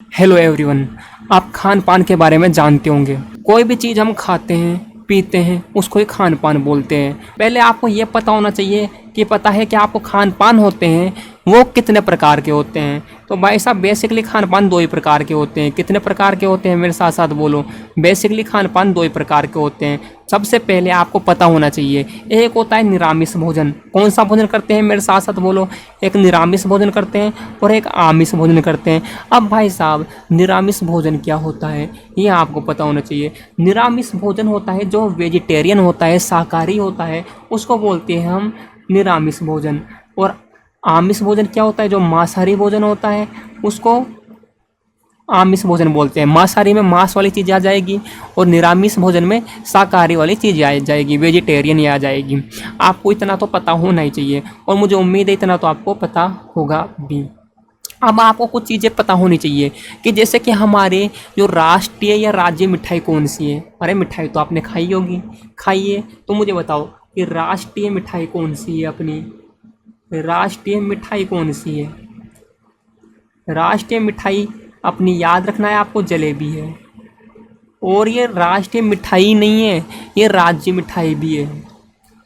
Hello everyone. आप खान पान के बारे में जानते होंगे। कोई भी चीज़ हम खाते हैं पीते हैं उसको ही खान पान बोलते हैं। पहले आपको ये पता होना चाहिए कि पता है कि आपको खान पान होते हैं वो कितने प्रकार के होते हैं। तो भाई साहब बेसिकली खान पान दो ही प्रकार के होते हैं। कितने प्रकार के होते हैं मेरे साथ साथ बोलो। बेसिकली खान पान दो ही प्रकार के होते हैं। सबसे पहले आपको पता होना चाहिए, एक होता है निरामिष भोजन। कौन सा भोजन करते हैं मेरे साथ साथ बोलो। एक निरामिष भोजन करते हैं और एक आमिष भोजन करते हैं। अब भाई साहब निरामिष भोजन क्या होता है ये आपको पता होना चाहिए। निरामिष भोजन होता है जो वेजिटेरियन होता है, शाकाहारी होता है, उसको बोलते हैं हम निरामिष भोजन। और आमिष भोजन क्या होता है, जो मांसाहारी भोजन होता है उसको आमिष भोजन बोलते हैं। मांसाहारी में मांस वाली चीज़ आ जाएगी और निरामिष भोजन में शाकाहारी वाली चीज़ आ जाएगी, वेजिटेरियन आ जाएगी। आपको इतना तो पता होना ही चाहिए और मुझे उम्मीद है इतना तो आपको पता होगा भी। अब आपको कुछ चीज़ें पता होनी चाहिए कि जैसे कि हमारे जो राष्ट्रीय या राज्य मिठाई कौन सी है। अरे मिठाई तो आपने खाई होगी, खाइए। तो मुझे बताओ कि राष्ट्रीय मिठाई कौन सी है अपनी। राष्ट्रीय मिठाई कौन सी है। राष्ट्रीय मिठाई अपनी याद रखना है आपको, जलेबी है। और ये राष्ट्रीय मिठाई नहीं है, ये राज्य मिठाई भी है।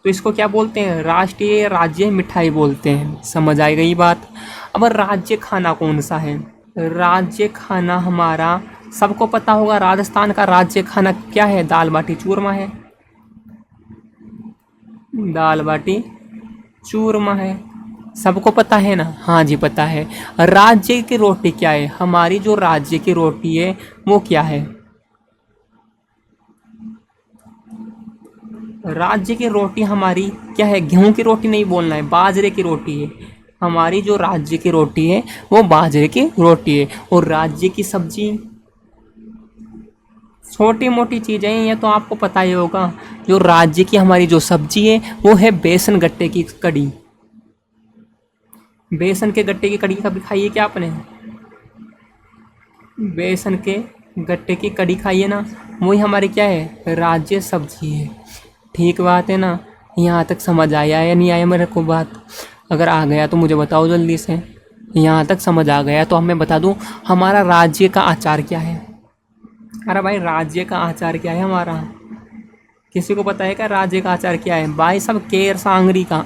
तो इसको क्या बोलते हैं, राष्ट्रीय राज्य मिठाई बोलते हैं। समझ आई गई बात। अब राज्य खाना कौन सा है। राज्य खाना हमारा सबको पता होगा, राजस्थान का राज्य खाना क्या है, दाल बाटी चूरमा है। दाल बाटी चूरमा है, सबको पता है ना। हाँ जी पता है। राज्य की रोटी क्या है, हमारी जो राज्य की रोटी है वो क्या है। राज्य की रोटी हमारी क्या है, गेहूं की रोटी नहीं बोलना है, बाजरे की रोटी है। हमारी जो राज्य की रोटी है वो बाजरे की रोटी है। और राज्य की सब्जी छोटी मोटी चीज़ें हैं, ये तो आपको पता ही होगा। जो राज्य की हमारी जो सब्जी है वो है बेसन गट्टे की कड़ी। बेसन के गट्टे की कड़ी कभी खाई है क्या आपने। बेसन के गट्टे की कड़ी खाइए ना, वही हमारी क्या है, राज्य सब्जी है। ठीक बात है ना। यहाँ तक समझ आया या नहीं आया मेरे को बात। अगर आ गया तो मुझे बताओ जल्दी से। यहाँ तक समझ आ गया तो मैं बता दूँ हमारा राज्य का आचार क्या है। अरे भाई राज्य का आचार क्या है हमारा, किसी को पता है क्या राज्य का आचार क्या है। भाई साहब केर सांगरी का,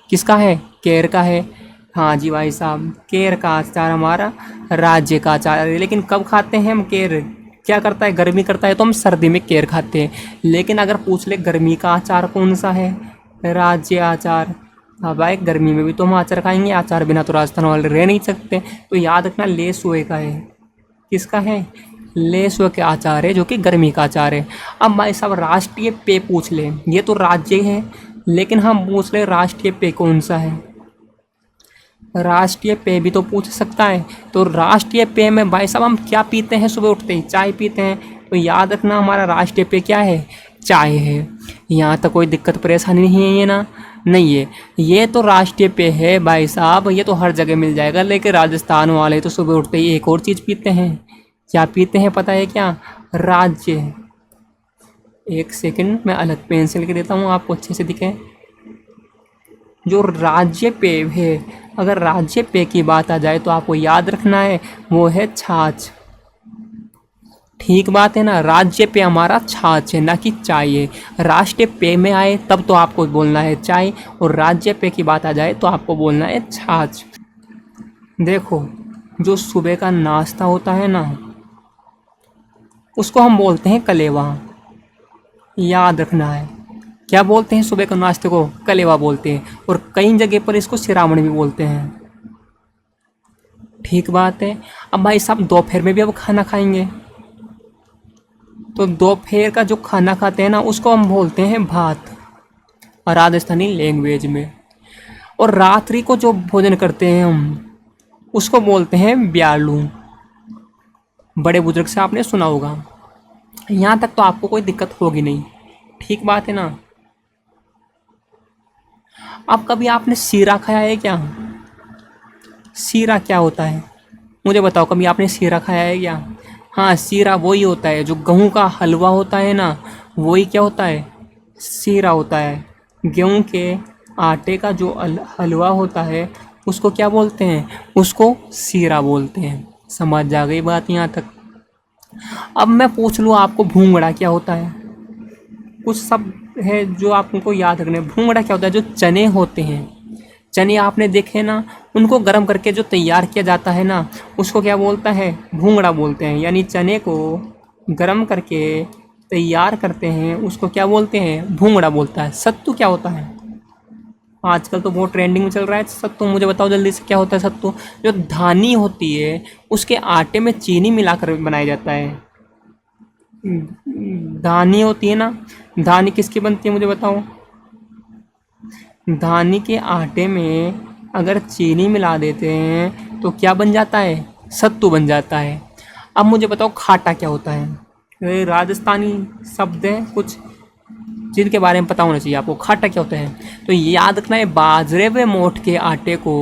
किसका है, केर का है। हाँ जी भाई साहब, केर का अचार हमारा राज्य का अचार है। लेकिन कब खाते हैं हम केर, क्या करता है, गर्मी करता है तो हम सर्दी में केर खाते हैं। लेकिन अगर पूछ ले गर्मी का अचार कौन सा है, राज्य अचार। हाँ भाई गर्मी में भी तो हम अचार खाएंगे, अचार बिना तो राजस्थान वाले रह नहीं सकते। तो याद रखना लेस हुए का है, किसका है, लेस हुए के अचार है जो कि गर्मी का अचार है। अब भाई साहब राष्ट्रीय पेय पूछ ले, ये तो राज्य है लेकिन हम पूछ ले राष्ट्रीय पेय कौन सा है। राष्ट्रीय पेय भी तो पूछ सकता है। तो राष्ट्रीय पेय में भाई साहब हम क्या पीते हैं, सुबह उठते ही चाय पीते हैं। तो याद रखना हमारा राष्ट्रीय पेय क्या है, चाय है। यहाँ तक कोई दिक्कत परेशानी नहीं है ये ना, नहीं है। ये तो राष्ट्रीय पेय है भाई साहब, ये तो हर जगह मिल जाएगा। लेकिन राजस्थान वाले तो सुबह उठते ही एक और चीज़ पीते हैं। क्या पीते हैं पता है क्या, राज्य। एक सेकंड मैं अलग पेंसिल के देता हूँ आपको अच्छे से दिखे। जो राज्य पेय है, अगर राज्य पेय की बात आ जाए तो आपको याद रखना है वो है छाछ। ठीक बात है ना, राज्य पेय हमारा छाछ है ना कि चाय है। राष्ट्रीय पेय में आए तब तो आपको बोलना है चाय, और राज्य पेय की बात आ जाए तो आपको बोलना है छाछ। देखो जो सुबह का नाश्ता होता है ना उसको हम बोलते हैं कलेवा। याद रखना है, क्या बोलते हैं सुबह के नाश्ते को, कलेवा बोलते हैं। और कई जगह पर इसको सिरामण भी बोलते हैं। ठीक बात है। अब भाई साहब दोपहर में भी अब खाना खाएंगे, तो दोपहर का जो खाना खाते हैं ना उसको हम बोलते हैं भात राजस्थानी लैंग्वेज में। और रात्रि को जो भोजन करते हैं हम उसको बोलते हैं ब्यालू। बड़े बुजुर्ग से आपने सुना होगा। यहाँ तक तो आपको कोई दिक्कत होगी नहीं। ठीक बात है ना। अब कभी आपने सीरा खाया है क्या, सीरा क्या होता है मुझे बताओ, कभी आपने सीरा खाया है क्या। हाँ सीरा वही होता है, जो गेहूं का हलवा होता है ना वही क्या होता है, सीरा होता है। गेहूं के आटे का जो हलवा होता है उसको क्या बोलते हैं, उसको सीरा बोलते हैं। समझ आ गई बात यहाँ तक। अब मैं पूछ लूँ आपको, भूंगड़ा क्या होता है? कुछ शब्द है जो आपको याद रखने। भूंगड़ा क्या होता है? जो चने होते हैं, चने आपने देखे ना, उनको गर्म करके जो तैयार किया जाता है ना, उसको क्या बोलता है? भूंगड़ा बोलते हैं। यानी चने को गर्म करके तैयार करते हैं, उसको क्या बोलते हैं? भूंगड़ा बोलता है। सत्तू क्या होता है? आजकल तो बहुत ट्रेंडिंग में चल रहा है सत्तू। मुझे बताओ जल्दी से, क्या होता है सत्तू? जो धानी होती है, उसके आटे में चीनी मिलाकर बनाया जाता है। धानी होती है ना, धानी किसकी बनती है मुझे बताओ? धानी के आटे में अगर चीनी मिला देते हैं तो क्या बन जाता है? सत्तू बन जाता है। अब मुझे बताओ, खाटा क्या होता है? ये राजस्थानी शब्द है कुछ जिनके बारे में पता होना चाहिए आपको। खाटा क्या होता है? तो याद रखना है, बाजरे व मोठ के आटे को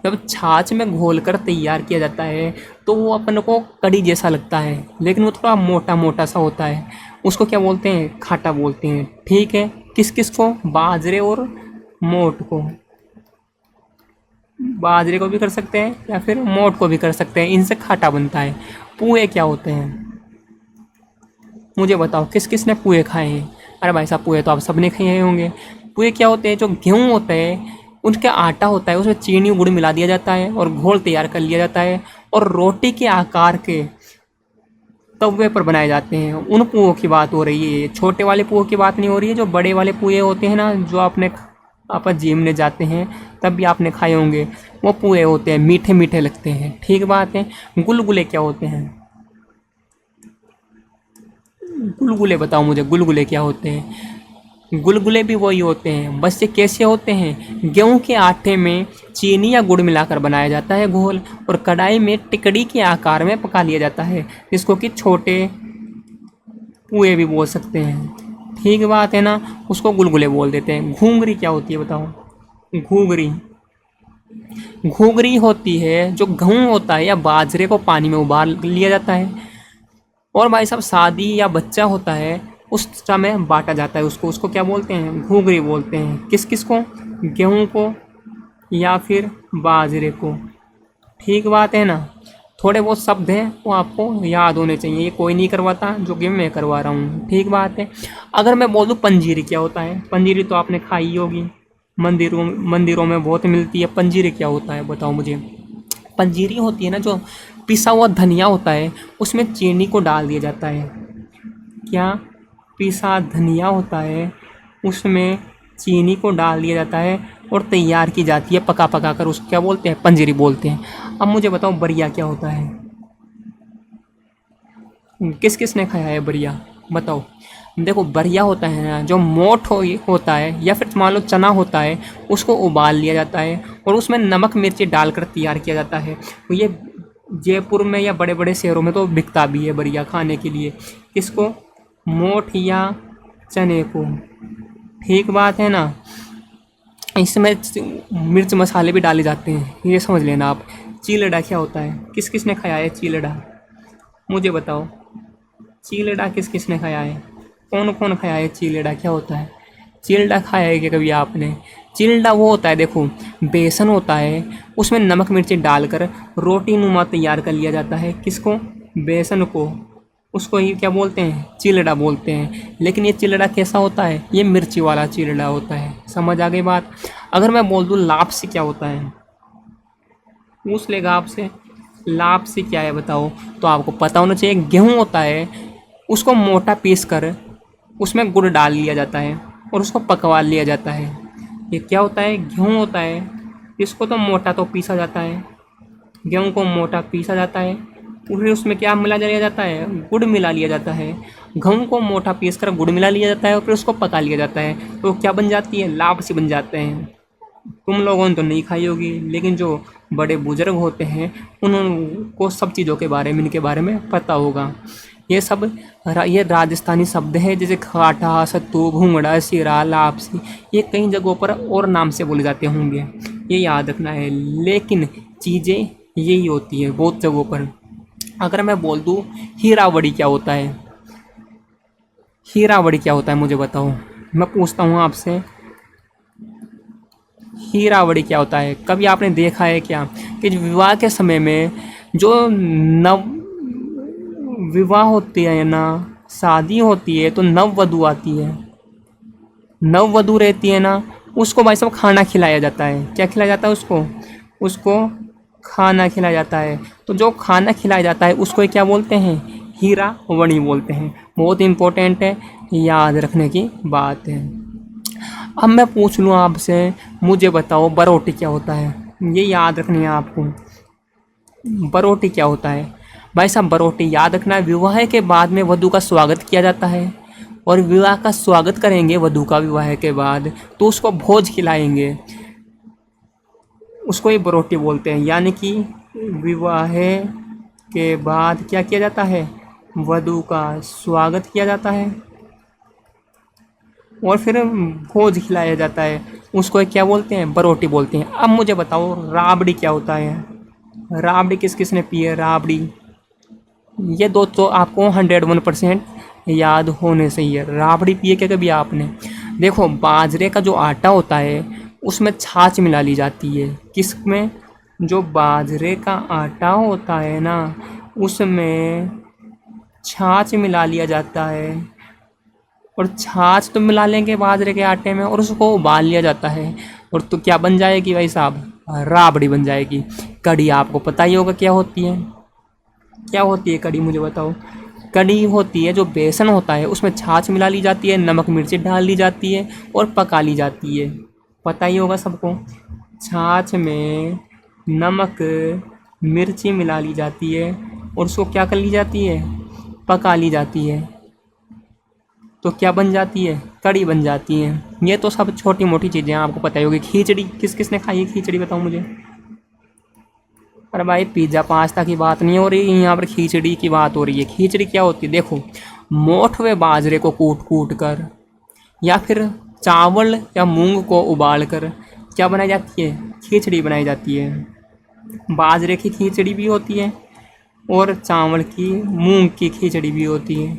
जब छाछ में घोलकर तैयार किया जाता है तो वो अपन को कड़ी जैसा लगता है, लेकिन वो थोड़ा मोटा मोटा सा होता है। उसको क्या बोलते हैं? खाटा बोलते हैं। ठीक है, किस किस को? बाजरे और मोठ को। बाजरे को भी कर सकते हैं या फिर मोठ को भी कर सकते हैं, इनसे खाटा बनता है। पुए क्या होते हैं मुझे बताओ? किस किस ने पुए खाए हैं? अरे भाई साहब, पुए तो आप सबने खाए होंगे। पुए क्या होते हैं? जो गेहूँ होता है, उनका आटा होता है, उसमें चीनी गुड़ मिला दिया जाता है और घोल तैयार कर लिया जाता है, और रोटी के आकार के तवे पर बनाए जाते हैं। उन पुओं की बात हो रही है, छोटे वाले पुओं की बात नहीं हो रही है। जो बड़े वाले पुए होते हैं ना, जो आपने आप जिम में जाते हैं तब भी आपने खाए होंगे, वो पुए होते हैं, मीठे मीठे लगते हैं। ठीक बात है। गुलगुले क्या होते हैं? गुलगुले बताओ मुझे, गुलगुले क्या होते हैं? गुलगुले भी वही होते हैं, बस ये कैसे होते हैं? गेहूं के आटे में चीनी या गुड़ मिलाकर बनाया जाता है घोल, और कढ़ाई में टिकड़ी के आकार में पका लिया जाता है, जिसको कि छोटे पुए भी बोल सकते हैं। ठीक बात है ना, उसको गुलगुले बोल देते हैं। घूंगरी क्या होती है बताओ? घूंगरी घूंगरी होती है जो गेहूं होता है या बाजरे को पानी में उबाल लिया जाता है, और भाई साहब शादी या बच्चा होता है उस समय बांटा जाता है उसको। उसको क्या बोलते हैं? घूंगरी बोलते हैं। किस किस को? गेहूं को या फिर बाजरे को। ठीक बात है ना। थोड़े बहुत शब्द हैं वो आपको याद होने चाहिए, ये कोई नहीं करवाता, जो कि मैं करवा रहा हूँ। ठीक बात है। अगर मैं बोल दूँ पंजीरी क्या होता है? पंजीरी तो आपने खाई होगी, मंदिरों में बहुत मिलती है। पंजीरी क्या होता है बताओ मुझे? पंजीरी होती है ना, जो पिसा हुआ धनिया होता है, उसमें चीनी को डाल दिया जाता है। क्या? पिसा धनिया होता है, उसमें चीनी को डाल दिया जाता है और तैयार की जाती है पका पका कर, उसको क्या बोलते हैं? पंजीरी बोलते हैं। अब मुझे बताओ, बरिया क्या होता है? किस किस ने खाया है बरिया बताओ? देखो, बरिया होता है ना, जो मोठ होता है या फिर मान लो चना होता है, उसको उबाल लिया जाता है और उसमें नमक मिर्ची डालकर तैयार किया जाता है। तो ये जयपुर में या बड़े बड़े शहरों में तो बिकता भी है बरिया खाने के लिए। किसको? मोठ या चने को। ठीक बात है ना। इसमें मिर्च मसाले भी डाले जाते हैं, ये समझ लेना आप। चीलड़ा क्या होता है? किस किस ने खाया है चीलड़ा मुझे बताओ? चीलड़ा किस किस ने खाया है? कौन कौन खाया है चीलड़ा? क्या होता है चीलड़ा? खाया है क्या कभी आपने? चिलड़ा वो होता है, देखो, बेसन होता है, उसमें नमक मिर्ची डालकर रोटी नुमा तैयार कर लिया जाता है। किसको? बेसन को। उसको ही क्या बोलते हैं? चिलड़ा बोलते हैं। लेकिन ये चिलड़ा कैसा होता है? ये मिर्ची वाला चिलड़ा होता है। समझ आ गई बात? अगर मैं बोल दूँ लापसी क्या होता है, पूछ लेगा आपसे लापसी क्या है बताओ, तो आपको पता होना चाहिए। गेहूँ होता है, उसको मोटा पीस कर उसमें गुड़ डाल लिया जाता है और उसको पकवा लिया जाता है। ये क्या होता है? गेहूँ होता है, इसको तो मोटा तो पीसा जाता है, गेहूँ को मोटा पीसा जाता है, फिर उसमें क्या मिला लिया जाता है? गुड़ मिला लिया जाता है। गेहूँ को मोटा पीस कर गुड़ मिला लिया जाता है और फिर उसको पका लिया जाता है, तो क्या बन जाती है? लापसी बन जाते हैं। तुम लोगों ने तो नहीं खाई होगी, लेकिन जो बड़े बुजुर्ग होते हैं उनको सब चीज़ों के बारे में, इनके बारे में पता होगा। ये सब ये राजस्थानी शब्द है, जैसे खाटा, सत्तू, घूंगड़ा, सिरा, लापसी, ये कई जगहों पर और नाम से बोले जाते होंगे, ये याद रखना है। लेकिन चीज़ें यही होती है बहुत जगहों पर। अगर मैं बोल दूँ हीरावड़ी क्या होता है? हीरावड़ी क्या होता है मुझे बताओ? मैं पूछता हूँ आपसे, हीरावड़ी क्या होता है? कभी आपने देखा है क्या कि जो विवाह के समय में जो नव विवाह होती है ना, शादी होती है, तो नववधु आती है, नववधु रहती है ना, उसको भाई साहब खाना खिलाया जाता है। क्या खिलाया जाता है उसको? उसको खाना खिलाया जाता है। तो जो खाना खिलाया जाता है उसको क्या बोलते हैं? हीरा वणी बोलते हैं। बहुत इंपॉर्टेंट है, याद रखने की बात है। अब मैं पूछ लूँ आपसे, मुझे बताओ बरोटी क्या होता है? ये याद रखनी है आपको। बरोटी क्या होता है? भाई साहब बरोटी याद रखना है, विवाह के बाद में वधू का स्वागत किया जाता है, और विवाह का स्वागत करेंगे वधू का विवाह के बाद, तो उसको भोज खिलाएंगे, उसको ही बरोटी बोलते हैं। यानी कि विवाह के बाद क्या किया जाता है? वधू का स्वागत किया जाता है और फिर भोज खिलाया जाता है, उसको क्या बोलते हैं? बरोटी बोलते हैं। अब मुझे बताओ राबड़ी क्या होता है? राबड़ी किस किस ने पी है? राबड़ी, ये दो तो आपको 101% याद होने से ही है। राबड़ी पिए क्या कभी आपने? देखो बाजरे का जो आटा होता है उसमें छाछ मिला ली जाती है। किस में? जो बाजरे का आटा होता है ना, उसमें छाछ मिला लिया जाता है, और छाछ तो मिला लेंगे बाजरे के आटे में, और उसको उबाल लिया जाता है, और तो क्या बन जाएगी भाई साहब? राबड़ी बन जाएगी। कढ़ी आपको पता ही होगा क्या होती है। क्या होती है कढ़ी, मुझे बताओ। कढ़ी होती है जो बेसन होता है उसमें छाछ मिला ली जाती है, नमक मिर्ची डाल ली जाती है और पका ली जाती है। पता ही होगा सबको। छाछ में नमक मिर्ची मिला ली जाती है और उसको क्या कर ली जाती है? पका ली जाती है। तो क्या बन जाती है? कढ़ी बन जाती है। ये तो सब छोटी मोटी चीज़ें आपको पता ही होगी। खिचड़ी किस किस ने खाई है? खिचड़ी बताओ मुझे। अरे भाई पिज्ज़ा पास्ता की बात नहीं हो रही, यहाँ पर खिचड़ी की बात हो रही है। खिचड़ी क्या होती है? देखो मोठ व बाजरे को कूट कूट कर, या फिर चावल या मूंग को उबाल कर क्या बनाई जाती है? खिचड़ी बनाई जाती है। बाजरे की खिचड़ी भी होती है और चावल की मूंग की खिचड़ी भी होती है।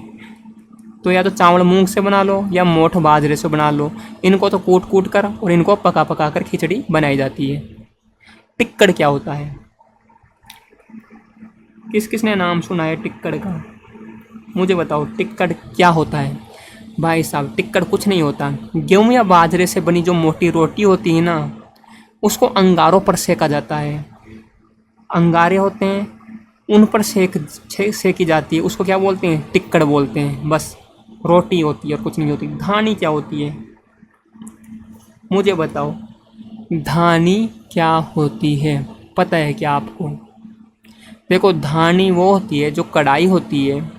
तो या तो चावल मूंग से बना लो या मोठ बाजरे से बना लो। इनको तो कूट कूट कर और इनको पका पका कर खिचड़ी बनाई जाती है। टिक्कड़ क्या होता है? किस किस ने नाम सुना है टिक्कड़ का? मुझे बताओ टिक्कड़ क्या होता है? भाई साहब टिक्कड़ कुछ नहीं होता। गेहूं या बाजरे से बनी जो मोटी रोटी होती है ना, उसको अंगारों पर सेका जाता है। अंगारे होते हैं, उन पर सेकी जाती है, उसको क्या बोलते हैं? टिक्कड़ बोलते हैं। बस रोटी होती है और कुछ नहीं होती। धानी क्या होती है? मुझे बताओ धानी क्या होती है? पता है क्या आपको? देखो धानी वो होती है जो कढ़ाई होती है,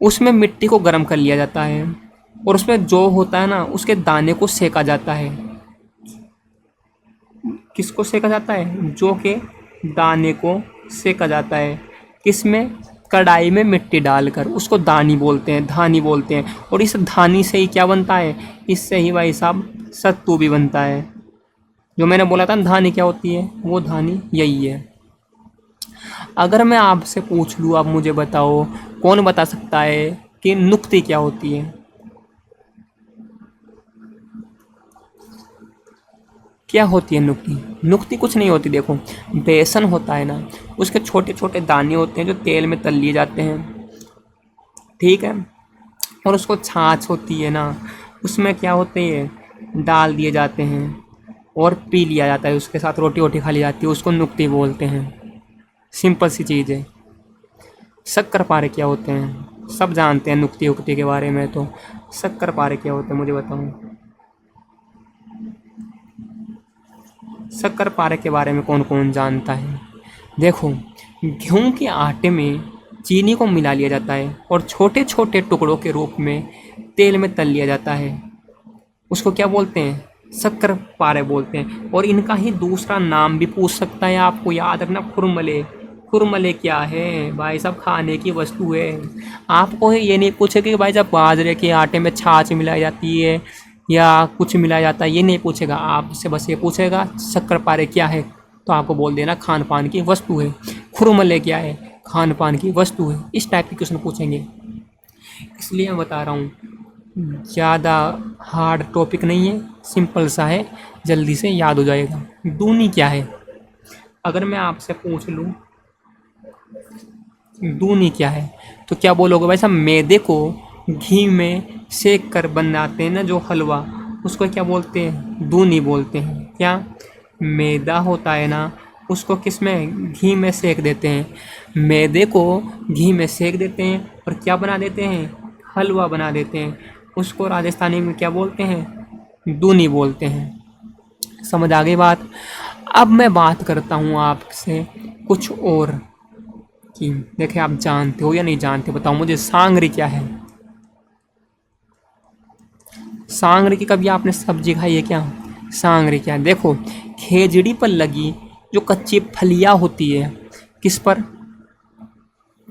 उसमें मिट्टी को गर्म कर लिया जाता है और उसमें जो होता है ना उसके दाने को सेका जाता है। किसको सेका जाता है? जो के दाने को सेका जाता है। किसमें? कढ़ाई में मिट्टी डालकर, उसको दानी बोलते हैं, धानी बोलते हैं। और इस धानी से ही क्या बनता है? इससे ही भाई साहब सत्तू भी बनता है। जो मैंने बोला था ना धानी क्या होती है, वो धानी यही है। अगर मैं आपसे पूछ लूँ, आप मुझे बताओ कौन बता सकता है कि नुक्ती क्या होती है? क्या होती है नुक्ती? नुक्ती कुछ नहीं होती। देखो बेसन होता है ना, उसके छोटे छोटे दाने होते हैं जो तेल में तल लिए जाते हैं, ठीक है। और उसको छाछ होती है ना, उसमें क्या होते हैं? डाल दिए जाते हैं और पी लिया जाता है, उसके साथ रोटी वोटी खा ली जाती है, उसको नुक्ती बोलते हैं। सिंपल सी चीज़ है। शक्कर पारे क्या होते हैं? सब जानते हैं नुक्ती उक्ती के बारे में। तो शक्कर पारे क्या होते हैं मुझे बताओ। शक्कर पारे के बारे में कौन कौन जानता है? देखो गेहूं के आटे में चीनी को मिला लिया जाता है और छोटे छोटे टुकड़ों के रूप में तेल में तल लिया जाता है, उसको क्या बोलते हैं? शक्कर पारे बोलते हैं। और इनका ही दूसरा नाम भी पूछ सकता है, आपको याद रखना, खुरमले। खुरमले क्या है भाई साहब? खाने की वस्तु है। आपको ये नहीं पूछेगा कि भाई साहब बाजरे के आटे में छाछ मिलाई जाती है या कुछ मिलाया जाता है, ये नहीं पूछेगा आपसे। बस ये पूछेगा शक्करपारे क्या है, तो आपको बोल देना खान पान की वस्तु है। खुरमले क्या है? खान पान की वस्तु है। इस टाइप के क्वेश्चन पूछेंगे, इसलिए मैं बता रहा हूँ। ज़्यादा हार्ड टॉपिक नहीं है, सिंपल सा है, जल्दी से याद हो जाएगा। दूनी क्या है? अगर मैं आपसे पूछ लूँ दूनी क्या है? तो क्या बोलोगे भाई साहब, मैदे को घी में सेक कर बनाते हैं ना जो हलवा, उसको क्या बोलते हैं? दूनी बोलते हैं। क्या मैदा होता है ना, उसको किस में? घी में सेक देते हैं। मैदे को घी में सेक देते हैं और क्या बना देते हैं? हलवा बना देते हैं। उसको राजस्थानी में क्या बोलते हैं? दूनी बोलते हैं। समझ आ गई बात? अब मैं बात करता हूँ आपसे कुछ और कि देखिए आप जानते हो या नहीं जानते, बताओ मुझे, सांगरी क्या है? सांगरी की कभी आपने सब्जी खाई है क्या? सांगरी क्या है? देखो, खेजड़ी पर लगी जो कच्ची फलियां होती है, किस पर?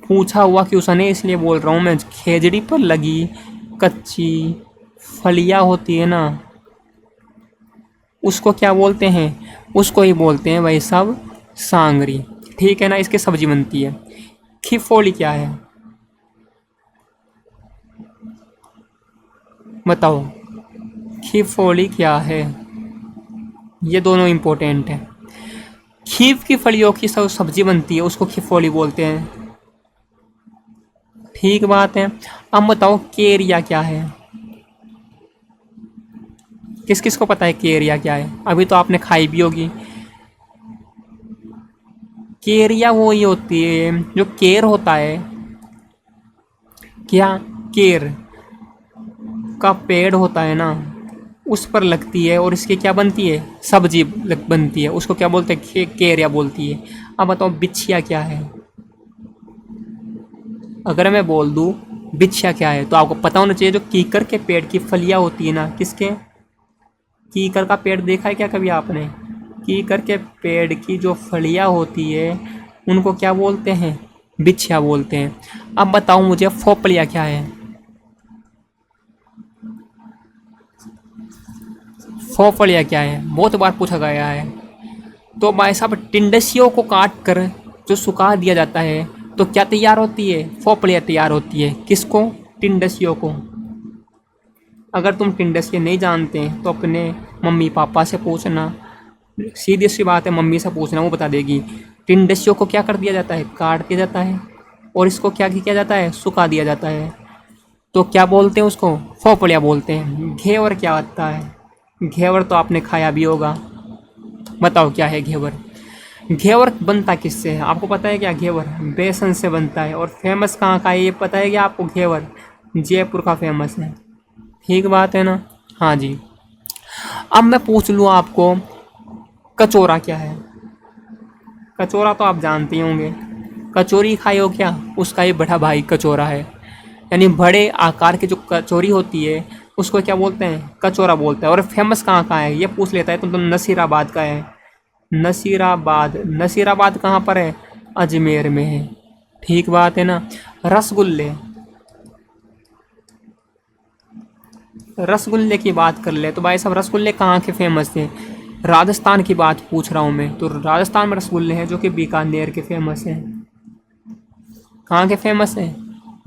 पूछा हुआ क्यों सा नहीं, इसलिए बोल रहा हूँ मैं। खेजड़ी पर लगी कच्ची फलियां होती है ना, उसको क्या बोलते हैं? उसको ही बोलते हैं भाई साहब सांगरी। ठीक है ना, इसकी सब्जी बनती है। खिफोली क्या है? बताओ, खिफोली क्या है? ये दोनों इम्पोर्टेंट है। खीफ की फलियों की सब सब्जी बनती है, उसको खिफोली बोलते हैं। ठीक बात है। अब बताओ, केरिया क्या है? किस किस को पता है केरिया क्या है? अभी तो आपने खाई भी होगी। केरिया वो ही होती है जो केर होता है, क्या? केर का पेड़ होता है ना, उस पर लगती है और इसकी क्या बनती है? सब्जी बनती है, उसको क्या बोलते हैं? केरिया बोलती है। अब बताओ, बिछिया क्या है? अगर मैं बोल दूँ बिछिया क्या है, तो आपको पता होना चाहिए जो कीकर के पेड़ की फलियां होती है ना, किसके? कीकर का पेड़ देखा है क्या कभी आपने? कीकर के पेड़ की जो फलियां होती है, उनको क्या बोलते हैं? बिछिया बोलते हैं। अब बताओ मुझे, फोपलिया क्या है? फोपलिया क्या है? बहुत बार पूछा गया है। तो भाई साहब, टिंडसियों को काट कर जो सुखा दिया जाता है, तो क्या तैयार होती है? फोपलिया तैयार होती है। किसको? टिंडसियों को। अगर तुम टिंडसिया नहीं जानते तो अपने मम्मी पापा से पूछना, सीधी सी बात है, मम्मी से पूछना, वो बता देगी। टिंडसियों को क्या कर दिया जाता है? काट दिया जाता है और इसको क्या किया जाता है? सुखा दिया जाता है। तो क्या बोलते हैं उसको? फोपलिया बोलते हैं। घेवर क्या होता है? घेवर तो आपने खाया भी होगा। बताओ क्या है घेवर? घेवर बनता किससे है? आपको पता है क्या? घेवर बेसन से बनता है। और फेमस कहाँ का है ये पता है क्या आपको? घेवर जयपुर का फेमस है। ठीक बात है ना? हाँ जी। अब मैं पूछ लूँ आपको, कचौरा क्या है? कचौरा तो आप जानते ही होंगे। कचौरी खाई हो क्या? उसका ही बड़ा भाई कचौरा है। यानी बड़े आकार की जो कचौरी होती है, उसको क्या बोलते हैं? कचौरा बोलते हैं। और फेमस कहाँ का है ये पूछ लेता है तो नसीराबाद का है। नसीराबाद। नसीराबाद कहाँ पर है? अजमेर में है। ठीक बात है ना? रसगुल्ले। रसगुल्ले की बात कर ले तो भाई साहब, रसगुल्ले कहाँ के फेमस थे? राजस्थान की बात पूछ रहा हूँ मैं, तो राजस्थान में रसगुल्ले हैं जो कि बीकानेर के फेमस हैं। कहाँ के फेमस हैं?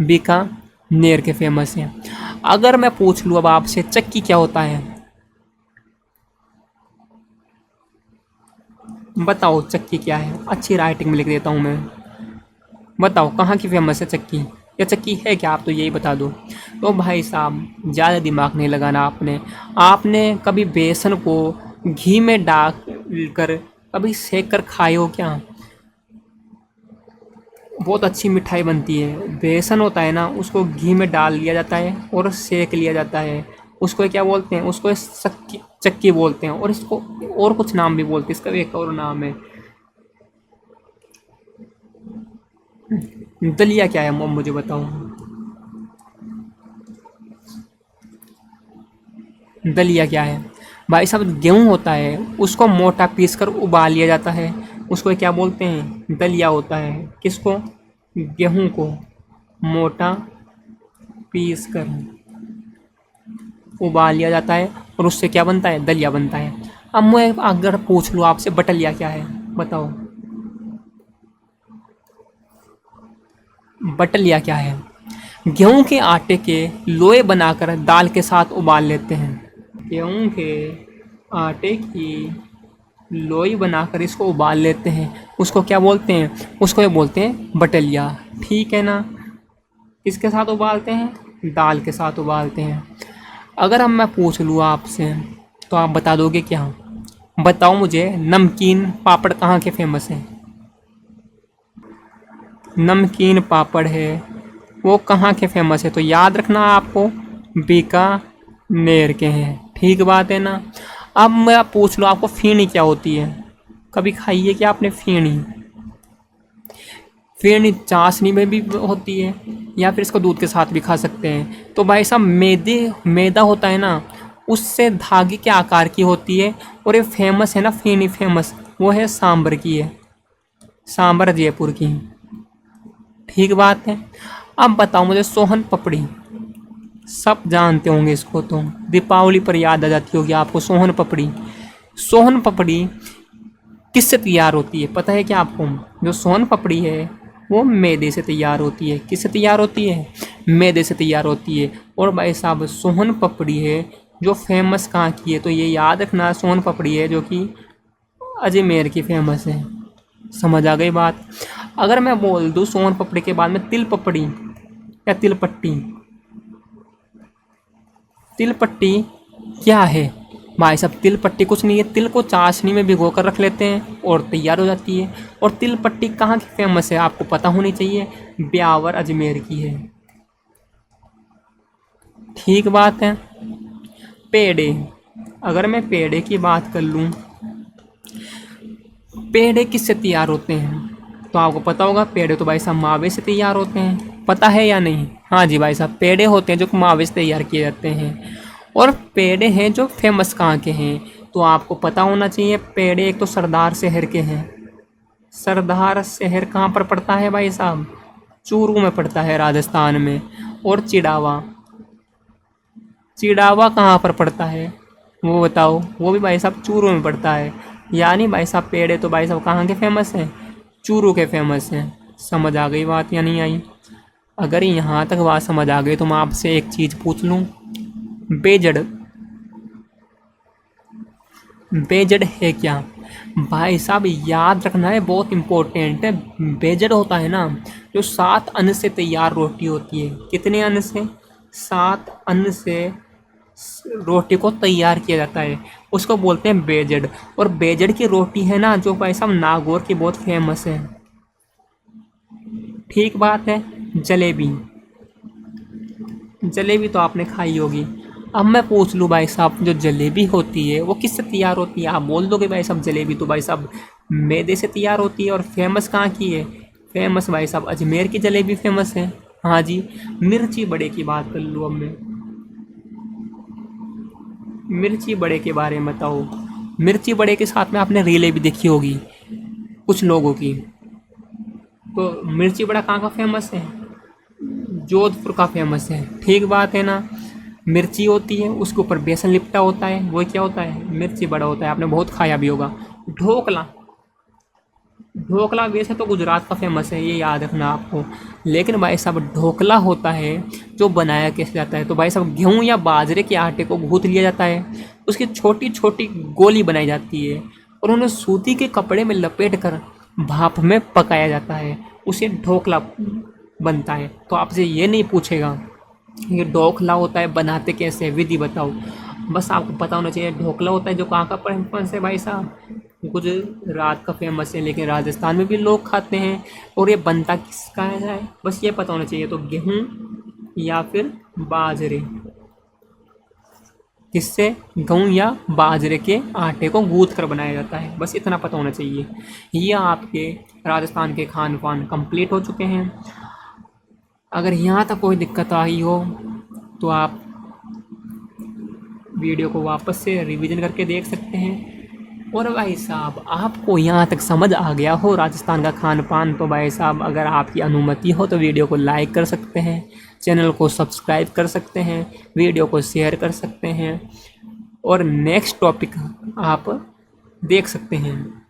बीकानेर के फेमस हैं। अगर मैं पूछ लूँ अब आपसे, चक्की क्या होता है? बताओ चक्की क्या है? अच्छी राइटिंग में लिख देता हूँ मैं। बताओ कहाँ की फेमस है चक्की? या चक्की है क्या? आप तो यही बता दो। तो भाई साहब, ज़्यादा दिमाग नहीं लगाना आपने। आपने कभी बेसन को घी में डाल कर कभी सेक कर खाए हो क्या? बहुत अच्छी मिठाई बनती है। बेसन होता है ना, उसको घी में डाल लिया जाता है और सेक लिया जाता है। उसको क्या बोलते हैं? उसको चक्की चक्की बोलते हैं। और इसको और कुछ नाम भी बोलते हैं, इसका भी एक और नाम है। दलिया क्या है मुझे बताओ? दलिया क्या है? भाई साहब, गेहूँ होता है, उसको मोटा पीस कर उबाल लिया जाता है, उसको क्या बोलते हैं? दलिया होता है। किसको? गेहूँ को मोटा पीस कर उबाल लिया जाता है और उससे क्या बनता है? दलिया बनता है। अब मैं अगर पूछ लूँ आपसे, बटलिया क्या है? बताओ, बटलिया क्या है? गेहूं के आटे के लोए बनाकर दाल के साथ उबाल लेते हैं। गेहूं के आटे की लोई बनाकर इसको उबाल लेते हैं, उसको क्या बोलते हैं? उसको ये बोलते हैं बटलिया। ठीक है ना। किसके साथ उबालते हैं? दाल के साथ उबालते हैं। अगर हम मैं पूछ लूँ आपसे तो आप बता दोगे क्या? बताओ मुझे, नमकीन पापड़ कहाँ के फेमस हैं? नमकीन पापड़ है वो कहाँ के फेमस है? तो याद रखना आपको, बीकानेर के हैं। ठीक बात है ना। अब मैं पूछ लो आपको, फीनी क्या होती है? कभी खाई है क्या आपने फीनी? फीनी चाशनी में भी होती है या फिर इसको दूध के साथ भी खा सकते हैं। तो भाई साहब मैदा होता है ना, उससे धागे के आकार की होती है। और ये फेमस है ना फीनी, फेमस वो है सांबर की है, सांबर जयपुर की। ठीक बात है। अब बताओ मुझे, सोहन पपड़ी सब जानते होंगे इसको, तो दीपावली पर याद आ जाती होगी आपको सोहन पपड़ी। सोहन पपड़ी किससे तैयार होती है पता है क्या आपको? जो सोहन पपड़ी है वो मैदे से तैयार होती है। किससे तैयार होती है? मैदे से तैयार होती है। और भाई साहब सोहन पपड़ी है जो फेमस कहाँ की है? तो ये याद रखना, सोहन पपड़ी है जो कि अजमेर की फेमस है। समझ आ गई बात। अगर मैं बोल दूँ सोहन पपड़ी के बाद में तिल पपड़ी या तिल पट्टी, तिल पट्टी क्या है? भाई साहब तिल पट्टी कुछ नहीं है, तिल को चाशनी में भिगो कर रख लेते हैं और तैयार हो जाती है। और तिल पट्टी कहाँ की फेमस है आपको पता होनी चाहिए, ब्यावर अजमेर की है। ठीक बात है। पेड़े, अगर मैं पेड़े की बात कर लूँ, पेड़े किससे तैयार होते हैं? तो आपको पता होगा, पेड़े तो भाई साहब मावे से तैयार होते हैं। पता है या नहीं? हाँ जी भाई साहब, पेड़े होते हैं जो मावे से तैयार किए जाते हैं। और पेड़े हैं जो फेमस कहाँ के हैं? तो आपको पता होना चाहिए, पेड़े एक तो सरदार शहर के हैं। सरदार शहर कहाँ पर पड़ता है भाई साहब? चूरू में पड़ता है, राजस्थान में। और चिड़ावा, चिड़ावा कहाँ पर पड़ता है वो बताओ? वो भी भाई साहब चूरू में पड़ता है। यानी भाई साहब पेड़े तो भाई साहब कहाँ के फेमस हैं? चूरू के फेमस हैं। समझ आ गई बात या नहीं आई? अगर यहाँ तक बात समझ आ गई तो मैं आपसे एक चीज़ पूछ लूँ, बेजड़, बेजड़ है क्या? भाई साहब याद रखना है, बहुत इम्पोर्टेंट है। बेजड़ होता है ना जो 7 अन्न से तैयार रोटी होती है। कितने अन्न से? 7 अन्न से रोटी को तैयार किया जाता है, उसको बोलते हैं बेजड़। और बेजड़ की रोटी है ना जो भाई साहब नागौर की बहुत फेमस है। ठीक बात है। जलेबी, जलेबी तो आपने खाई होगी। अब मैं पूछ लूँ भाई साहब, जो जलेबी होती है वो किससे तैयार होती है? आप बोल दोगे भाई साहब जलेबी तो भाई साहब मैदे से तैयार होती है। और फेमस कहाँ की है? फेमस भाई साहब अजमेर की जलेबी फेमस है। हाँ जी। मिर्ची बड़े की बात कर लूँ अब मैं, मिर्ची बड़े के बारे में बताओ। मिर्ची बड़े के साथ में आपने रीलें भी देखी होगी कुछ लोगों की। तो मिर्ची बड़ा कहाँ का फेमस है? जोधपुर का फेमस है। ठीक बात है ना। मिर्ची होती है, उसके ऊपर बेसन लिपटा होता है, वो क्या होता है? मिर्ची बड़ा होता है। आपने बहुत खाया भी होगा। ढोकला, ढोकला वैसे तो गुजरात का फेमस है, ये याद रखना आपको। लेकिन भाई साहब ढोकला होता है जो बनाया कैसे जाता है? तो भाई साहब गेहूं या बाजरे के आटे को गूंथ लिया जाता है, उसकी छोटी छोटी गोली बनाई जाती है और उन्हें सूती के कपड़े में लपेट कर भाप में पकाया जाता है, उसे ढोकला बनता है। तो आपसे ये नहीं पूछेगा ये ढोकला होता है बनाते कैसे, विधि बताओ। बस आपको पता होना चाहिए ढोकला होता है जो कहाँ का फेमस है भाई साहब? गुजरात का फेमस है, लेकिन राजस्थान में भी लोग खाते हैं। और ये बनता किसका है बस ये पता होना चाहिए। तो गेहूँ या फिर बाजरे, किससे? गेहूँ या बाजरे के आटे को गूंथ कर बनाया जाता है, बस इतना पता होना चाहिए। ये आपके राजस्थान के खान पान कंप्लीट हो चुके हैं। अगर यहाँ तक कोई दिक्कत आई हो तो आप वीडियो को वापस से रिवीजन करके देख सकते हैं। और भाई साहब आपको यहाँ तक समझ आ गया हो राजस्थान का खान पान, तो भाई साहब अगर आपकी अनुमति हो तो वीडियो को लाइक कर सकते हैं, चैनल को सब्सक्राइब कर सकते हैं, वीडियो को शेयर कर सकते हैं और नेक्स्ट टॉपिक आप देख सकते हैं।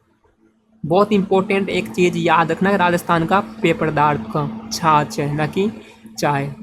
बहुत इम्पोर्टेंट एक चीज़ याद रखना है, राजस्थान का पेय पदार्थ का छाछ है, ना कि चाय।